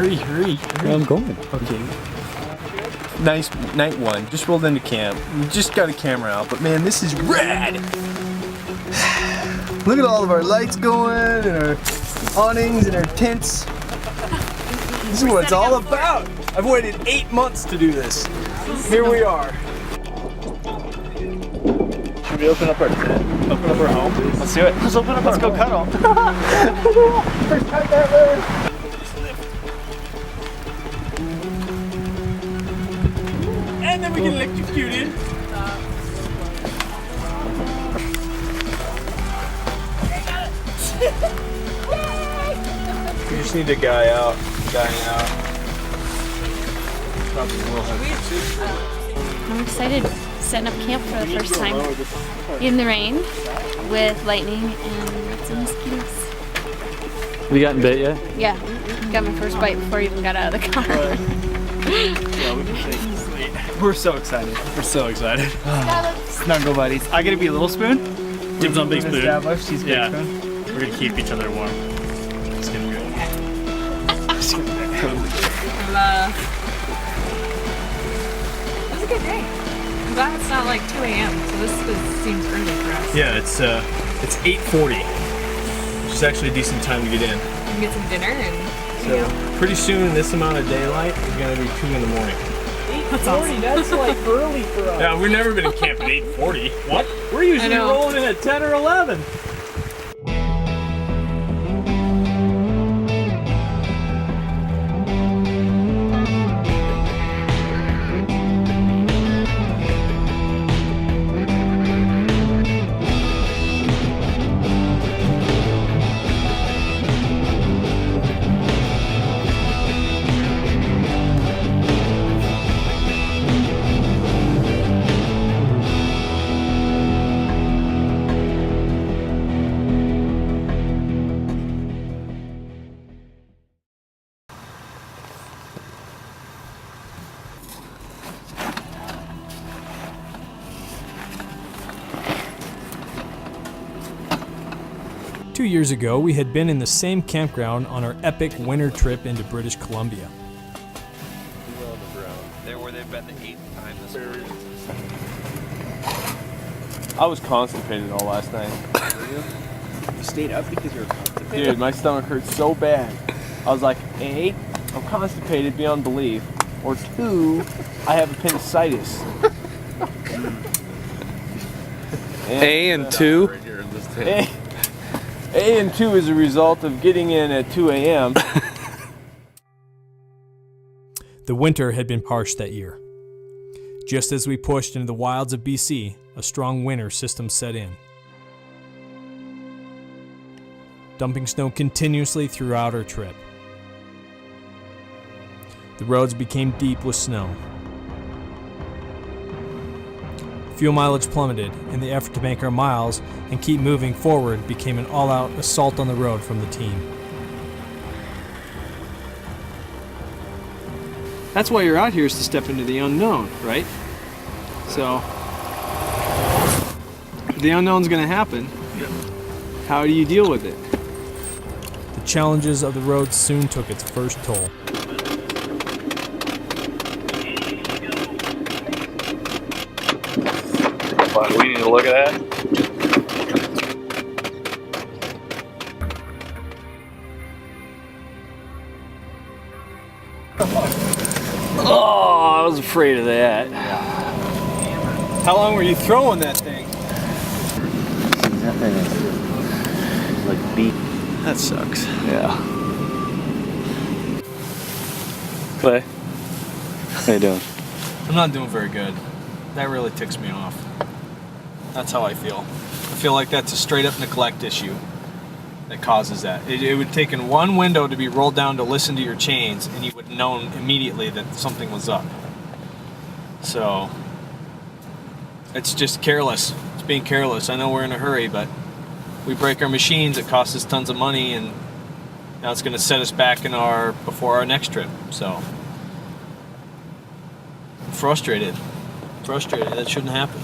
hurry. Where I'm going. Okay. Nice night one. Just rolled into camp. We just got a camera out, but man, this is rad. Look at all of our lights going and our awnings and our tents. This is what it's all about. I've waited 8 months to do this. Here we are. Should we open up our tent? Open up our home? Let's do it. Let's open up. Let's go cuddle. First time ever. And then we get electrocuted. We just need a guy out. Probably a little heavy. I'm excited setting up camp for the first time in the rain with lightning and some mosquitoes. Have you gotten bit yet? Yeah, got my first bite before I even got out of the car. We're so excited. Snuggle buddies. I get to be a little spoon. Dibs on big spoon. Established. He's big Yeah. spoon. We're gonna keep each other warm. It's gonna be good. It was a good day. I'm glad it's not like 2 a.m. So this seems early for us. Yeah, it's 8:40, which is actually a decent time to get in. We can get some dinner and So pretty soon, this amount of daylight is gonna be 2 in the morning. 8:40. That's like early for us. Yeah, we've never been in camp at 8:40. What? We're usually rolling in at 10 or 11. Two years ago, we had been in the same campground on our epic winter trip into British Columbia. There where they've been the 8th time this week. I was constipated all last night. You stayed up because you were constipated? Dude, my stomach hurt so bad. I was like, A, I'm constipated beyond belief, or 2, I have appendicitis. A and 2? A and 2 is a result of getting in at 2 a.m. The winter had been harsh that year. Just as we pushed into the wilds of BC, a strong winter system set in, dumping snow continuously throughout our trip. The roads became deep with snow. Fuel mileage plummeted, and the effort to make our miles and keep moving forward became an all-out assault on the road from the team. That's why you're out here, is to step into the unknown, right? So, the unknown's gonna happen. How do you deal with it? The challenges of the road soon took its first toll. But we need to look at that. Oh, I was afraid of that. How long were you throwing that thing? That thing is like beat. That sucks. Yeah. Clay, how you doing? I'm not doing very good. That really ticks me off. That's how I feel. I feel like that's a straight up neglect issue that causes that. It would take in one window to be rolled down to listen to your chains, and you would have known immediately that something was up. So, it's just careless. It's being careless. I know we're in a hurry, but we break our machines, it costs us tons of money, and now it's going to set us back in before our next trip. So, frustrated. That shouldn't happen.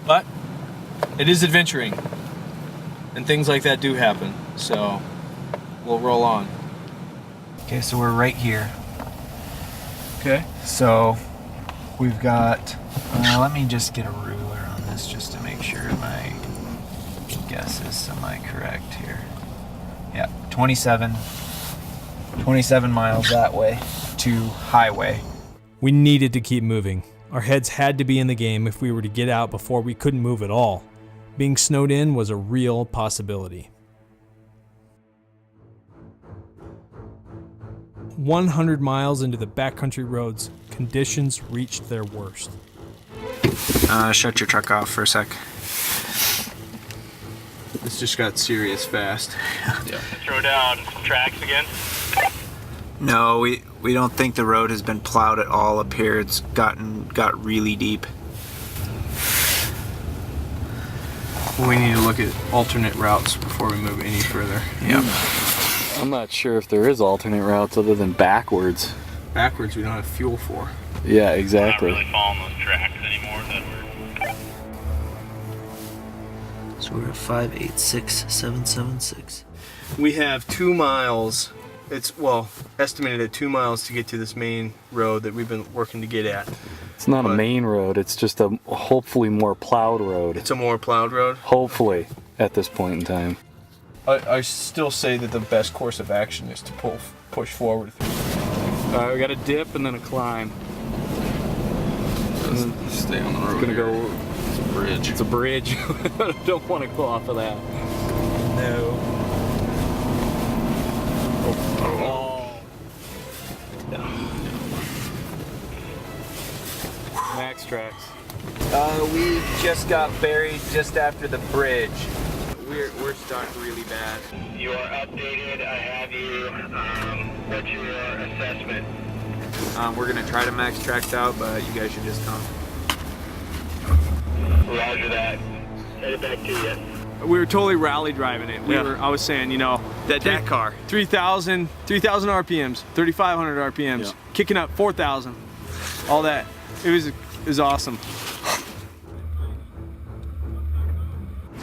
But it is adventuring, and things like that do happen. So we'll roll on. Okay, so we're right here. Okay. So we've got, let me just get a ruler on this just to make sure my guess is semi-correct here. Yeah, 27 miles that way to highway. We needed to keep moving. Our heads had to be in the game if we were to get out before we couldn't move at all. Being snowed in was a real possibility. 100 miles into the backcountry roads, conditions reached their worst. Shut your truck off for a sec. This just got serious fast. Throw down tracks again. No, we don't think the road has been plowed at all up here. It's got really deep. We need to look at alternate routes before we move any further. Yep. I'm not sure if there is alternate routes other than backwards. Backwards, we don't have fuel for. Yeah, exactly. We're not really following those tracks anymore. That So we're at 586,776. We have 2 miles. It's, well, estimated at 2 miles to get to this main road that we've been working to get at. It's not a But- main road, it's just a hopefully more plowed road. It's a more plowed road. Hopefully, at this point in time. I still say that the best course of action is to push forward. Alright, we got a dip and then a climb. Stay on the road. It's gonna go. It's a bridge. It's a bridge. I don't want to go off of that. No. Max tracks. We just got buried just after the bridge. We're stuck really bad. You are updated. I have you. What's your assessment? We're gonna try to max tracks out, but you guys should just come. Roger that. Headed back to you. We were totally rally driving it. Yeah. I was saying, you know, That car. 3,000 RPMs, 3,500 RPMs, Yeah. kicking up 4,000, all that. It was awesome.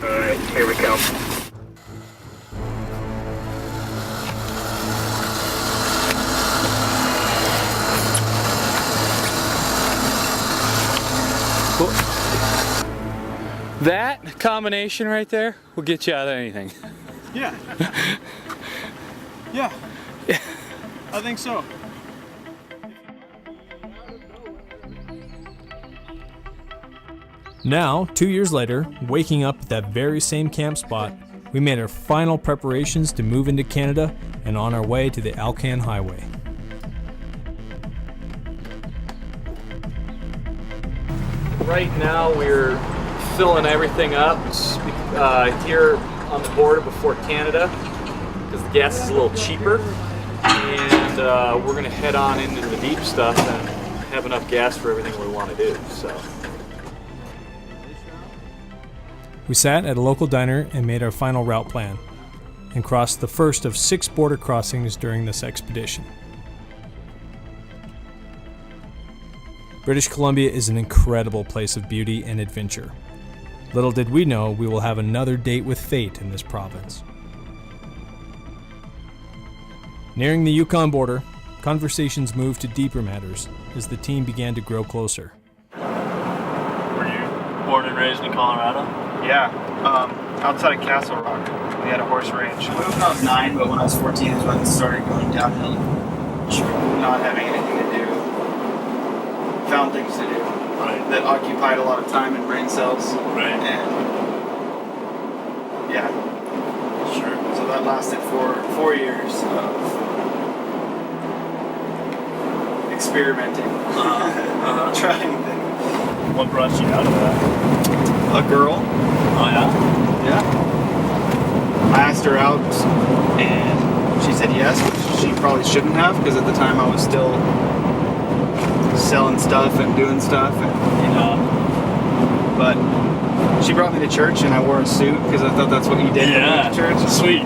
All right, here we go. That combination right there will get you out of anything. Yeah. Yeah. I think so. Now, 2 years later, waking up at that very same camp spot, we made our final preparations to move into Canada and on our way to the Alcan Highway. Right now we're filling everything up here on the border before Canada because the gas is a little cheaper, and we're going to head on into the deep stuff and have enough gas for everything we want to do. So. We sat at a local diner and made our final route plan, and crossed the first of 6 border crossings during this expedition. British Columbia is an incredible place of beauty and adventure. Little did we know we will have another date with fate in this province. Nearing the Yukon border, conversations moved to deeper matters as the team began to grow closer. Were you born and raised in Colorado? Yeah, outside of Castle Rock, we had a horse range. I moved when I was 9, but when I was 14 is when it started going downhill. Not having anything to do. Found things to do that occupied a lot of time and brain cells. Right. And yeah. Sure. So that lasted for 4 years of experimenting, trying things. What brought you out of that? A girl. Oh yeah. Yeah. I asked her out and she said yes, which she probably shouldn't have because at the time I was still selling stuff and doing stuff, and you know. But she brought me to church and I wore a suit because I thought that's what you did when you went to church. Sweet.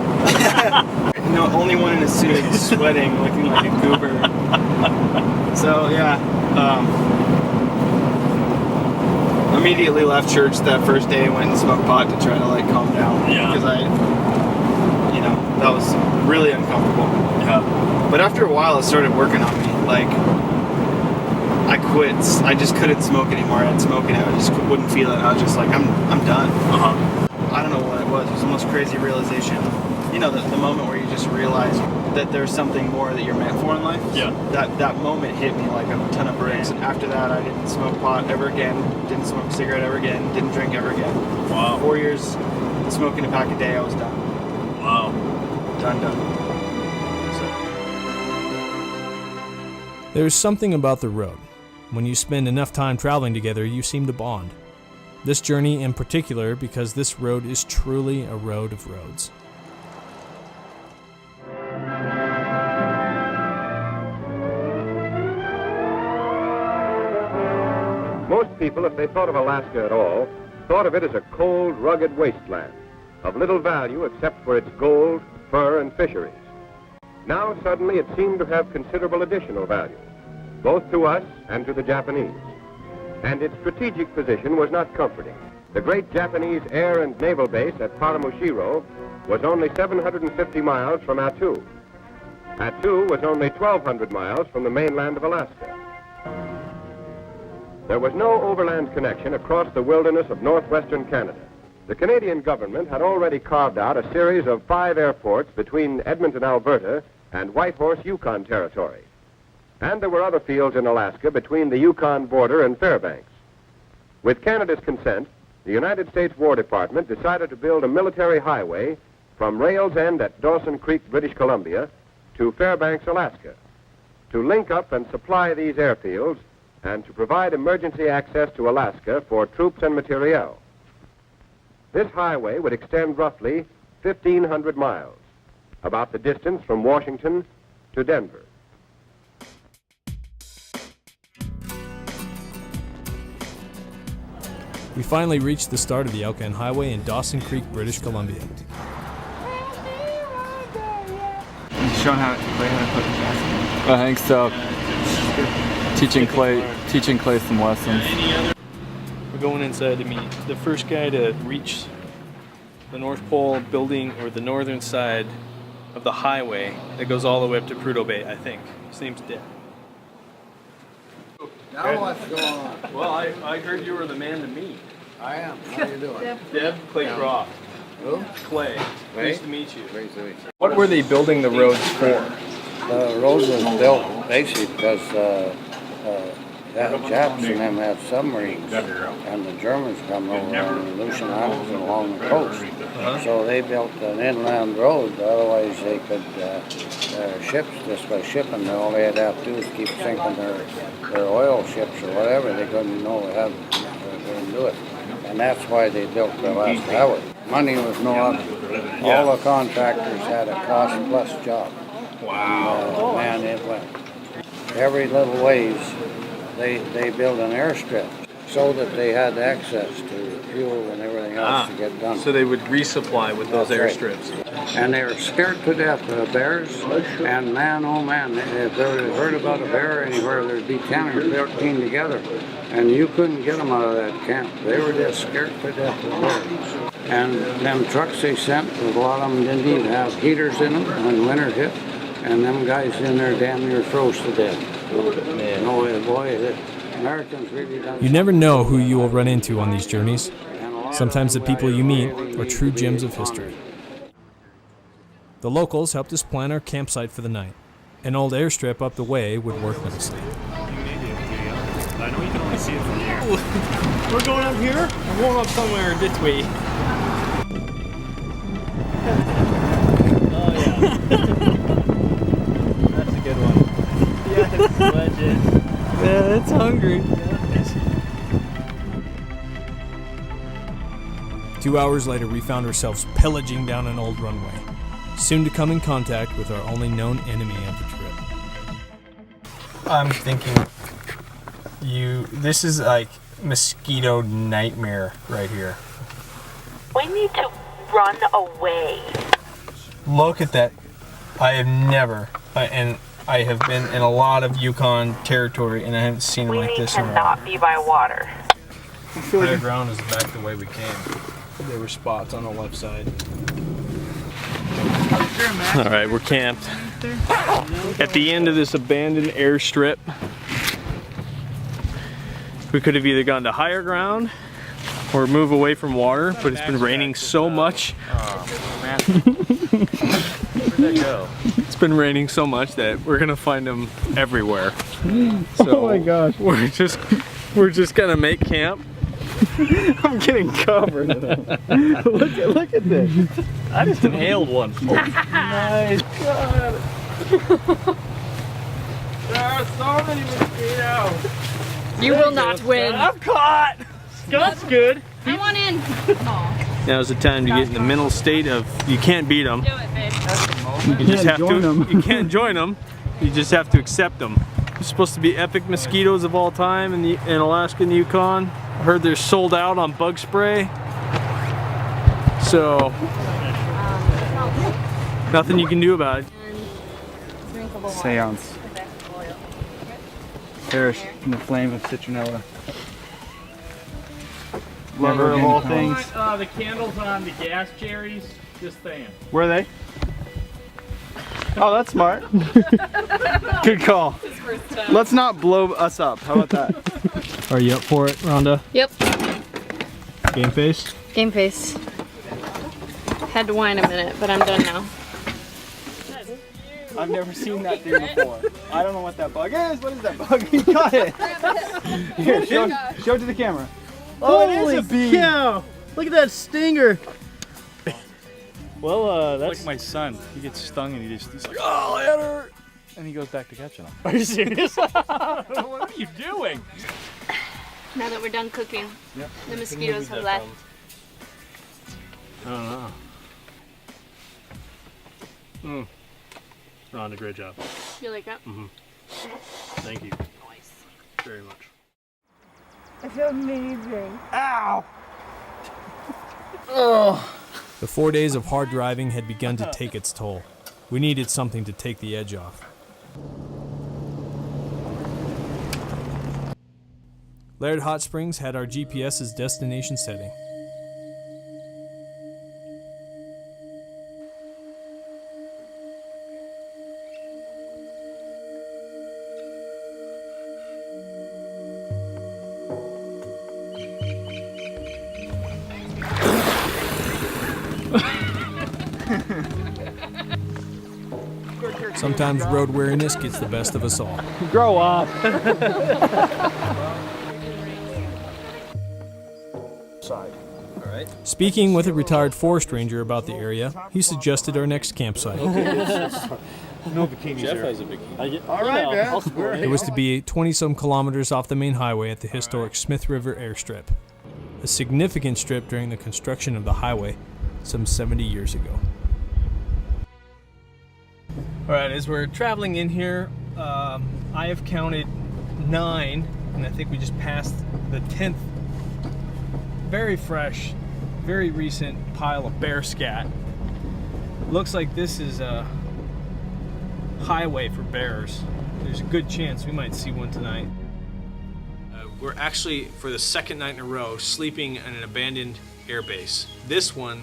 No, only one in a suit, sweating, looking like a goober. So yeah. Immediately left church that first day and went and smoked pot to try to like calm down. Yeah. Because that was really uncomfortable. Yeah. But after a while, it started working on me. Like, I quit. I just couldn't smoke anymore. I'd smoke and I just wouldn't feel it. I was just like, I'm done. I don't know what it was. It was the most crazy realization. You know, the moment where you just realize that there's something more that you're meant for in life. Yeah. That moment hit me like a ton of bricks. And after that, I didn't smoke pot ever again. Didn't smoke a cigarette ever again. Didn't drink ever again. Wow. 4 years smoking a pack a day, I was done. Wow. Done. There's something about the road. When you spend enough time traveling together, you seem to bond. This journey in particular, because this road is truly a road of roads. Most people, if they thought of Alaska at all, thought of it as a cold, rugged wasteland, of little value except for its gold, fur, and fisheries. Now, suddenly, it seemed to have considerable additional value, both to us and to the Japanese. And its strategic position was not comforting. The great Japanese air and naval base at Paramushiro was only 750 miles from Attu. Attu was only 1,200 miles from the mainland of Alaska. There was no overland connection across the wilderness of northwestern Canada. The Canadian government had already carved out a series of 5 airports between Edmonton, Alberta, and Whitehorse, Yukon territory. And there were other fields in Alaska between the Yukon border and Fairbanks. With Canada's consent, the United States War Department decided to build a military highway from Rails End at Dawson Creek, British Columbia, to Fairbanks, Alaska, to link up and supply these airfields and to provide emergency access to Alaska for troops and materiel. This highway would extend roughly 1,500 miles, about the distance from Washington to Denver. We finally reached the start of the Yukon Highway in Dawson Creek, British Columbia. Showing how to put the gas in. I think so. Teaching Clay some lessons. We're going inside to meet the first guy to reach the North Pole building, or the northern side of the highway that goes all the way up to Prudhoe Bay, I think. His name's Deb. Now what's going on? Well, I heard you were the man to meet. I am. How you doing? Deb Clay Croft. Who? Clay. Clay? Nice to meet you. Great to meet you. What were they building the roads for? The road was built basically because the Japs and them had submarines, and the Germans come over on the Aleutian Islands and along the coast. So they built an inland road, otherwise they could, their ships, just by shipping, all they had to have to do is keep sinking their oil ships or whatever. They couldn't know how to do it. And that's why they built the last highway. Money was no object. All the contractors had a cost-plus job. Wow. Man, it went. Every little ways, they built an airstrip so that they had access to fuel and everything else to get done. So they would resupply with those airstrips. And they were scared to death of bears. And man, oh man, if they heard about a bear anywhere, there'd be 10 or 13 together. And you couldn't get them out of that camp. They were just scared to death of bears. And them trucks they sent, a lot of them didn't even have heaters in them when winter hit. And them guys in there damn near froze to death. No, boy, the Americans really done. You never know who you will run into on these journeys. Sometimes the people you meet are true gems of history. The locals helped us plan our campsite for the night. An old airstrip up the way would work nicely. I know you can only see it from here. We're going up here? We're going up somewhere this way. Oh yeah. That's a good one. Yes, legend. Yeah, it's hungry. 2 hours later, we found ourselves pillaging down an old runway, soon to come in contact with our only known enemy of the trip. I'm thinking this is like mosquito nightmare right here. We need to run away. Look at that. I have never, and I have been in a lot of Yukon territory, and I haven't seen it like this in a while. We cannot be by water. I feel like the ground is back the way we came. There were spots on the left side. All right, we're camped. there? At the end of this abandoned airstrip. We could have either gone to higher ground or move away from water, but it's been raining so much. Where'd that go? It's been raining so much that we're gonna find them everywhere. So oh my gosh. We're just gonna make camp. I'm getting covered in it. look at this. I just inhaled one. Nice. God. There are so many mosquitoes. You will not win. I'm caught. That's good. I want in. Now's the time to get in the mental state of you can't beat them. Do it, babe. You just have to. You can't join them. You just have to accept them. They're supposed to be epic mosquitoes of all time in Alaska and Yukon. I heard they're sold out on bug spray. So nothing you can do about it. Seance. Perish in the flame of citronella. Lover of all things. The candles on the gas cherries. Just saying. Where are they? Oh, that's smart. Good call. Let's not blow us up. How about that? Are you up for it, Rhonda? Yep. Game face? Game face. Had to whine a minute, but I'm done now. I've never seen that thing before. I don't know what that bug is. What is that bug? You got it. Here, show it to the camera. Oh, it is a bee. Cow! Look at that stinger. Well, that's like my son. He gets stung and he's like, oh, it hurt. And he goes back to catching them. Are you serious? What are you doing? Now that we're done cooking, the mosquitoes have left. I don't know. Rhonda, great job. You like that? Mm-hmm. Thank you. Nice. Very much. It's amazing. Ow! Oh. The 4 days of hard driving had begun to take its toll. We needed something to take the edge off. Laird Hot Springs had our GPS's destination setting. Sometimes road weariness gets the best of us all. Grow up. Speaking with a retired forest ranger about the area, he suggested our next campsite. No bikinis. Jeff has a bikini. All right, man. It was to be 20-some kilometers off the main highway at the historic Smith River Airstrip, a significant strip during the construction of the highway some 70 years ago. All right, as we're traveling in here, I have counted 9, and I think we just passed the 10th very fresh, very recent pile of bear scat. Looks like this is a highway for bears. There's a good chance we might see one tonight. We're actually, for the second night in a row, sleeping in an abandoned airbase. This one,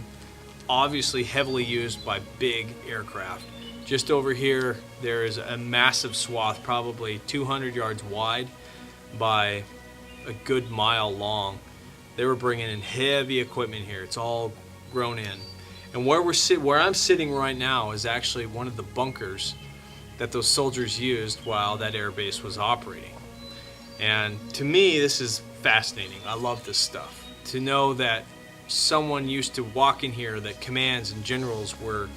obviously heavily used by big aircraft. Just over here, there is a massive swath, probably 200 yards wide by a good mile long. They were bringing in heavy equipment here. It's all grown in. And where I'm sitting right now is actually one of the bunkers that those soldiers used while that air base was operating. And to me, this is fascinating. I love this stuff. To know that someone used to walk in here, that commands and generals were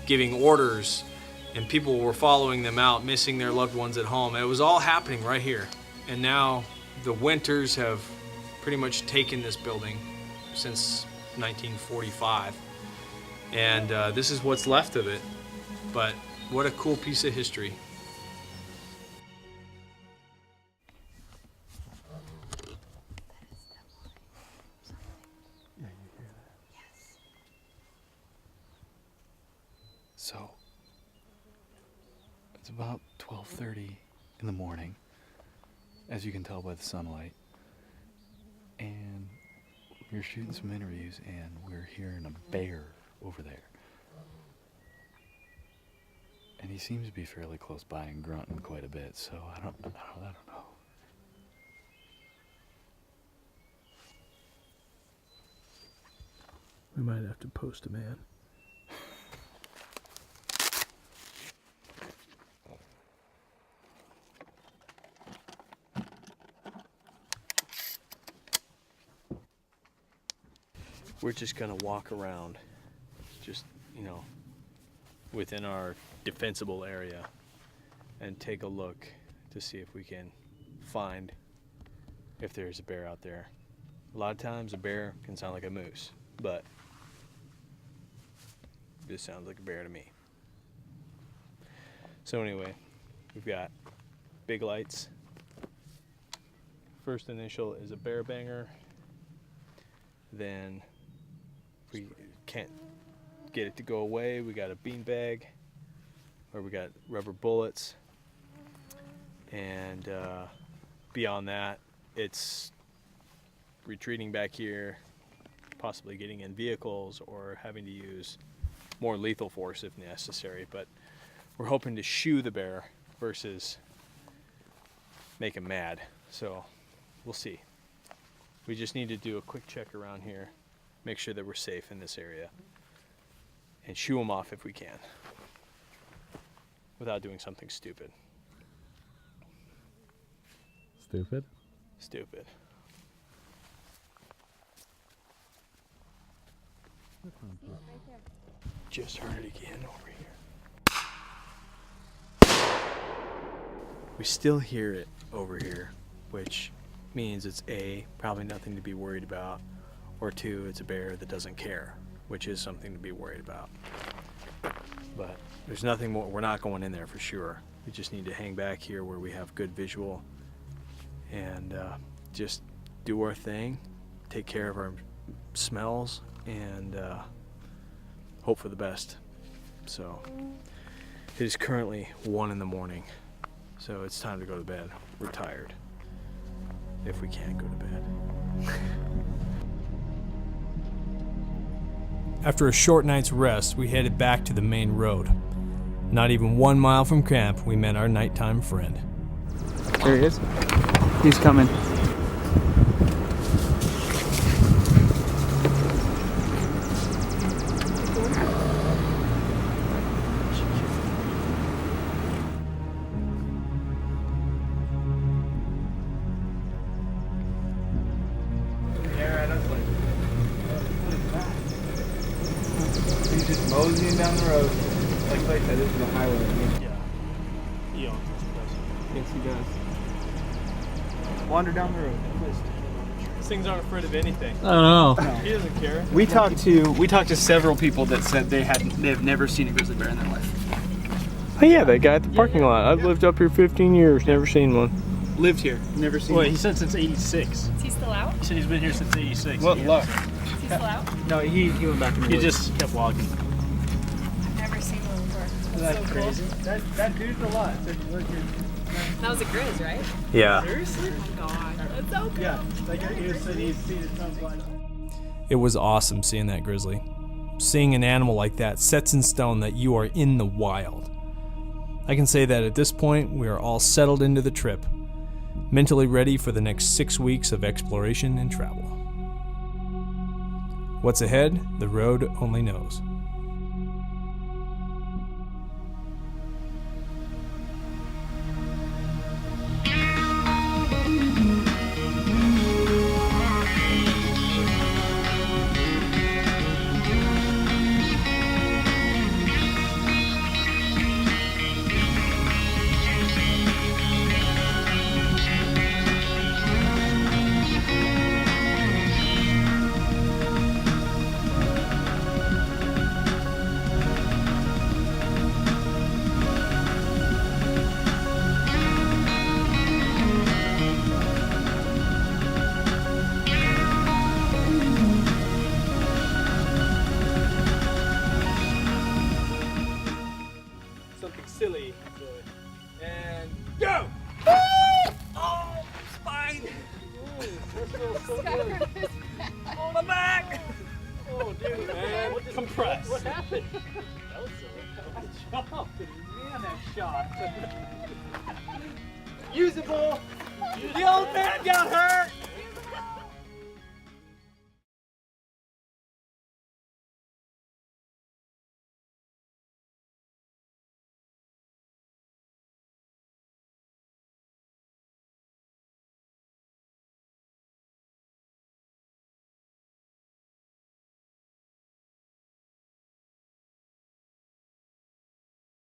giving orders and people were following them out, missing their loved ones at home. It was all happening right here. And now the winters have pretty much taken this building since 1945. And this is what's left of it. But what a cool piece of history. So, it's about 12:30 in the morning, as you can tell by the sunlight. And we're shooting some interviews, and we're hearing a bear over there. And he seems to be fairly close by and grunting quite a bit, so I don't know. We might have to post a man. We're just gonna walk around, just, you know, within our defensible area and take a look to see if we can find if there's a bear out there. A lot of times a bear can sound like a moose, but this sounds like a bear to me. So anyway, we've got big lights. First initial is a bear banger. Then if we can't get it to go away, we got a beanbag, or we got rubber bullets. And beyond that, it's retreating back here, possibly getting in vehicles or having to use more lethal force if necessary. But we're hoping to shoo the bear versus make him mad. So we'll see. We just need to do a quick check around here, make sure that we're safe in this area, and shoo him off if we can, without doing something stupid. Stupid? Stupid. Just heard it again over here. We still hear it over here, which means it's A, probably nothing to be worried about, or 2, it's a bear that doesn't care, which is something to be worried about. But there's nothing more. We're not going in there for sure. We just need to hang back here where we have good visual and just do our thing, take care of our smells, and hope for the best. So it is currently 1 in the morning, so it's time to go to bed. We're tired, if we can't go to bed. After a short night's rest, we headed back to the main road. Not even 1 mile from camp, we met our nighttime friend. There he is. He's coming. He's just moseying down the road. Like Clay said, this is a highway. Yeah. Yes, he does. Wander down the road. These things aren't afraid of anything. I don't know. No. He doesn't care. We talked to several people that said they've never seen a grizzly bear in their life. Oh yeah, that guy at the parking lot. I've lived up here 15 years, never seen one. Lived here, never seen Wait, one. he said since 86. Is he still out? He said he's been here since 86. What luck. Is he still out? No, he went back in the He woods. just kept walking. I've never seen one before. That's so crazy. Cool. That dude's a lot. Said he lived here. That was a grizz, right? Yeah. Seriously? Oh God, that's so cool. Yeah, like he said he's seen his son fly. It was awesome seeing that grizzly. Seeing an animal like that sets in stone that you are in the wild. I can say that at this point, we are all settled into the trip, mentally ready for the next 6 weeks of exploration and travel. What's ahead, the road only knows. Something silly. And go! Oh, spine! Ooh, that feels so good. Oh, my back! Oh, dude, man. Compressed. What happened? That was silly. I jumped. Man, shot. Usable. The old man got hurt.